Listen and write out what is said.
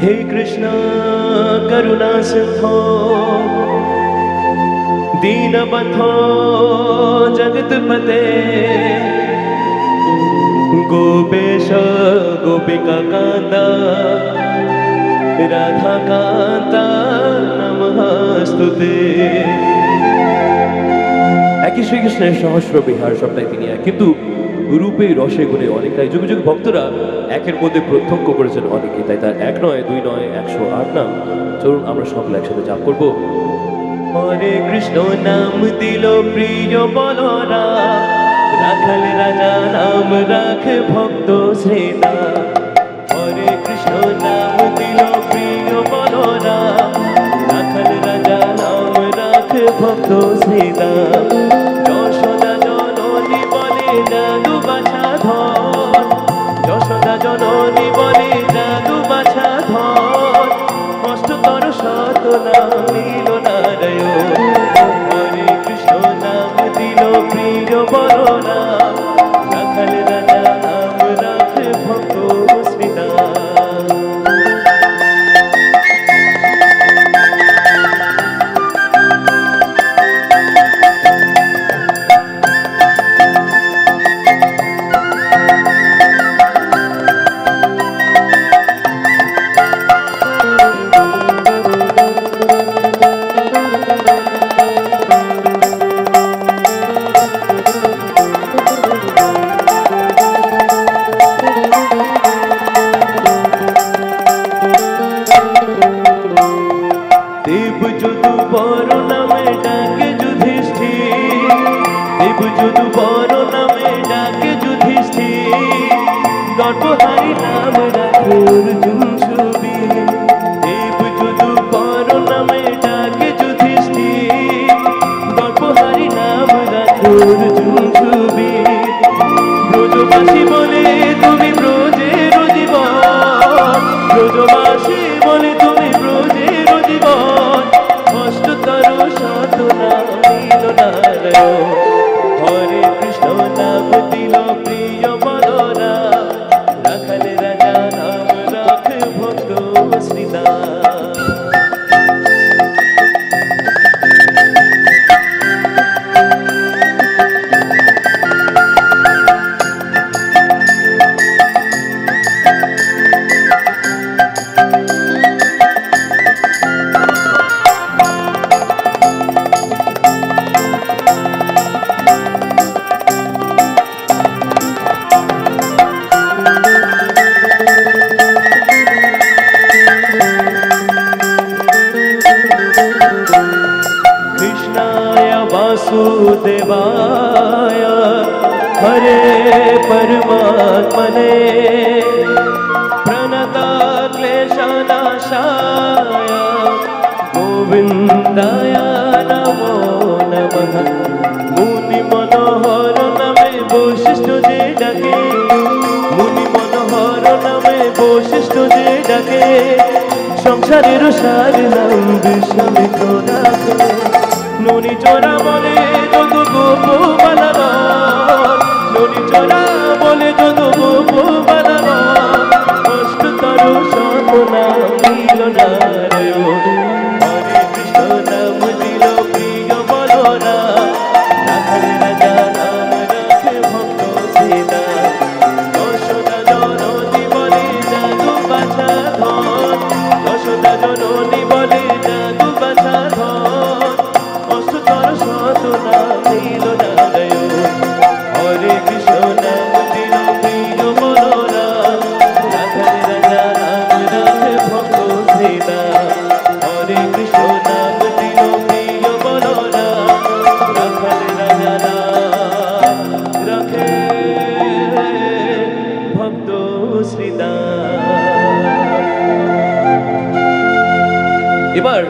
हे कृष्ण करुणा सिंधो दीनबंधो जगतपते गोपेश गोपिका कांता राधा कांता नमस्तुते। একই শ্রীকৃষ্ণের সহস্র বিহার সবটাই তিনি এক, কিন্তু রূপে রসে গুণে অনেকটাই যুগ যুগ ভক্তরা একের মধ্যে প্রত্যক্ষ করেছেন অনেকে, তাই তার এক নয় দুই নয় 108 নাম। চলুন আমরা সকলে একসাথে জাপ করবো। হরে কৃষ্ণ নাম দিল প্রিয় বলরা, রাখাল রাজা নাম রাখ ভক্ত শ্রেতা। হরে কৃষ্ণ নাম দিল প্রিয় বলরা, রাখাল রাজা নাম রাখ ভক্ত শ্রেতা। যশোদা জননী বলে জাদু বাছা ধর, যশোদা জননী বলে জাদু বাছা ধর, কষ্টতর শত নাম নীল নারায়ণ। হরে কৃষ্ণ নাম দিল প্রিয় বলরা, রাখাল রাজা নাম রাখ ভক্ত শ্রীতা। ব্রজবাসী বলে তুমি ব্রজের জীবন, ব্রজবাসী বলে তুমি ব্রজের জীবন, কষ্টতর শত নাম নীল নারায়ণ। হরে কৃষ্ণ নাম দিল প্রিয় বলরা, রাখাল রাজা নাম রাখ ভক্ত শ্রীতা। वासुदेवाय हरे परमात्मने प्रणता क्लेशनाशाय गोविन्दाय नमो नमः। मुनि मनोहर नामे वशिष्ठ जे डाके, मुनि मनोहर नामे वशिष्ठ जे डाके, संसारेर सार नाम विश्वामित्र डाके। ননি চোরা বলে যত গোপ বালাবন, ননি চোরা বলে যত গোপ বালাবন, কষ্টতর শত নাম নীল নারায়ণ। হরে কৃষ্ণ নাম দিল প্রিয় বলরা, রাখাল রাজা নাম রাখে ভক্ত শ্রীতা। যশোদা জননী বলে জাদু বাছা ধর, যশোদা জননী বলে জাদু বাছা ধর, শত নাম নীল নারায়ণ। হরে কৃষ্ণ নাম দিল প্রিয় বলরা, রাখাল রাজা নাম রাখে ভক্ত শ্রীতা। হরে কৃষ্ণ নাম দিল প্রিয় বলরা, রাখাল রাজা নাম রাখে ভক্ত শ্রীতা। এবার